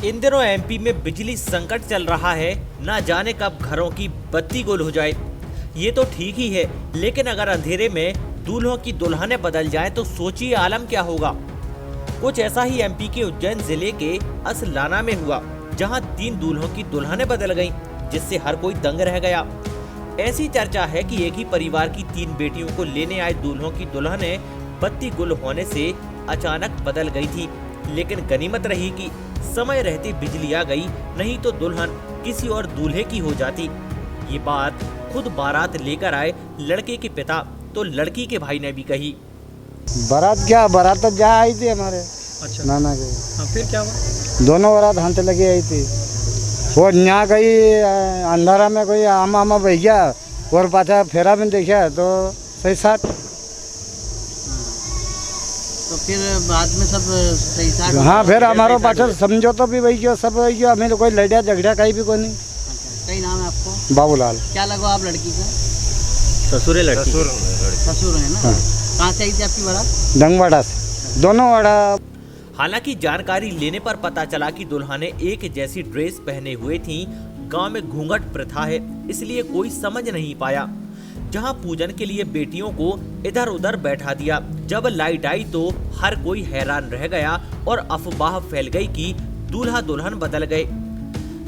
इन दिनों एमपी में बिजली संकट चल रहा है, ना जाने कब घरों की बत्ती गुल हो जाए। ये तो ठीक ही है, लेकिन अगर अंधेरे में दूल्हों की दुल्हनें बदल जाएं तो सोचिए आलम क्या होगा। कुछ ऐसा ही एमपी के उज्जैन जिले के असलाना में हुआ, जहां 3 दूल्हों की दुल्हनें बदल गईं, जिससे हर कोई दंग रह गया। ऐसी चर्चा है कि एक ही परिवार की 3 बेटियों को लेने आए दूल्हों की दुल्हनें बत्ती गुल होने से अचानक बदल गई थी, लेकिन गनीमत रही कि समय रहते बिजली आ गई, नहीं तो दुल्हन किसी और दूल्हे की हो जाती। ये बात खुद बारात लेकर आए लड़के के पिता तो लड़की के भाई ने भी कही। बारात तो जा आई थी हमारे। अच्छा। नाना के। हाँ, फिर क्या हुआ? दोनों बारात हाथ लगी आई थी। वो यहाँ कहीं अंधारा में कोई आमा बह गया और पाछा फेरा में देखा तो सही साथ। तो फिर बाद में सब सही साथ। हाँ, फिर हमारो पाछा समझो तो भी वही क्यों सब वही क्यों, हमें कोई लड़िया झगड़ा कहीं भी कोई नहीं। कई नाम है आपको? बाबूलाल। क्या लगा आप लड़की का? ससुर है लड़की। ससुर है ना। हाँ। कहाँ से आई थी आपकी बारात? दंगवाड़ा से, दोनों वाड़ा। हालांकि जानकारी लेने पर पता चला कि दुल्हनें एक जैसी ड्रेस पहने हुए थीं। गांव में घूंघट प्रथा है, इसलिए कोई समझ नहीं पाया। जहां पूजन के लिए बेटियों को इधर उधर बैठा दिया, जब लाइट आई तो हर कोई हैरान रह गया और अफवाह फैल गई कि दूल्हा दुल्हन बदल गए।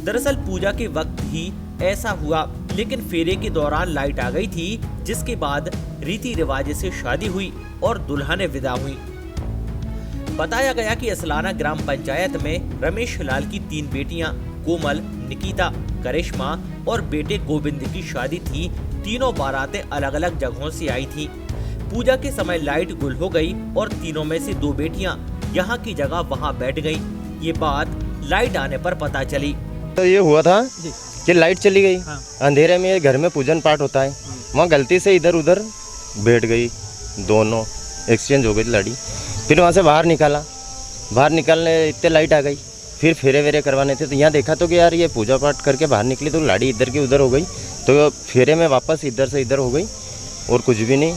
दरअसल पूजा के वक्त ही ऐसा हुआ, लेकिन फेरे के दौरान लाइट आ गई थी, जिसके बाद रीति रिवाज से शादी हुई और दुल्हनें विदा हुई। बताया गया कि असलाना ग्राम पंचायत में रमेश लाल की 3 बेटियां कोमल, निकिता, करिश्मा और बेटे गोविंद की शादी थी। तीनों बारातें अलग अलग जगहों से आई थी। पूजा के समय लाइट गुल हो गई और तीनों में से 2 बेटियां यहाँ की जगह वहाँ बैठ गईं। ये बात लाइट आने पर पता चली। तो ये हुआ था कि लाइट चली गई। हाँ। अंधेरे में घर में पूजन पाठ होता है, वहाँ गलती से इधर उधर बैठ गई, दोनों एक्सचेंज हो गई लड़ी। फिर वहाँ से बाहर निकालने इतने लाइट आ गई। फिर फेरे वेरे करवाने थे तो यहाँ देखा तो कि यार ये पूजा पाठ करके बाहर निकली तो लाड़ी इधर की उधर हो गई, तो फेरे में वापस इधर से इधर हो गई और कुछ भी नहीं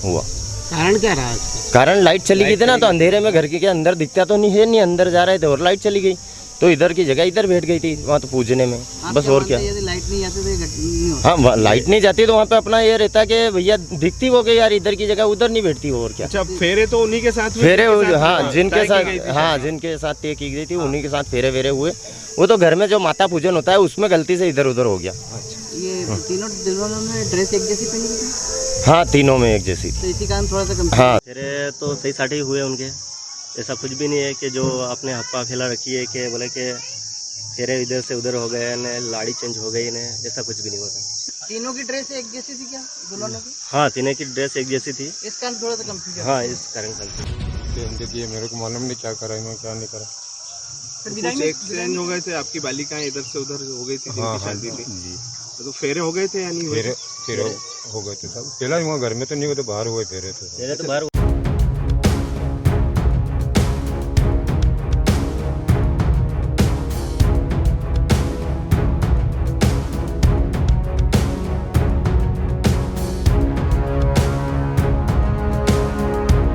हुआ। कारण क्या रहा इसका? कारण लाइट चली गई थी ना, तो अंधेरे में घर के अंदर दिखता तो नहीं अंदर जा रहे थे और लाइट चली गई तो इधर की जगह इधर बैठ गई थी वहाँ तो पूजने में, बस और क्या। यदि लाइट नहीं आती तो ये नहीं होता? हाँ, लाइट नहीं जाती तो वहाँ पे अपना ये रहता कि भैया दिखती वो कि यार इधर की जगह उधर नहीं बैठती हो और क्या। अच्छा, फेरे तो उन्हीं के साथ हुए? फेरे हाँ, जिनके साथ तय की गई थी उन्हीं के साथ फेरे वेरे हुए। वो तो घर में जो माता पूजन होता है उसमें गलती से इधर उधर हो गया। ये तीनों दुल्हनों ने ड्रेस एक जैसी पहनी थी? हाँ, तीनों में एक जैसी। तो इसी कारण थोड़ा सा कम। हाँ, फेरे तो सही साठ ही हुए उनके। ऐसा कुछ भी नहीं है कि जो आपने हफ्पा फैला रखी है कि बोले कि फेरे इधर से उधर हो गए ने, लाड़ी चेंज हो गई ने, ऐसा कुछ भी नहीं होता। तीनों की ड्रेस एक जैसी थी क्या दुल्हनों की? हाँ, तीनों की ड्रेस एक जैसी थी। इस कारण थोड़ा सा कंफ्यूजन। हाँ, इस कारण कंफ्यूजन। देखिए मेरे को मालूम नहीं क्या करा इन्होंने क्या नहीं करा। कुछ एक्सचेंज हो गए थे, आपकी बालिकाएं इधर से उधर हो गई थी जिनकी शादी थी। जी, तो फेरे हो गए थे या नहीं हुए? फेरे हो गए थे सब। पहला वहाँ घर में तो नहीं हुए थे, बाहर हुए फेरे थे। फेरे तो बाहर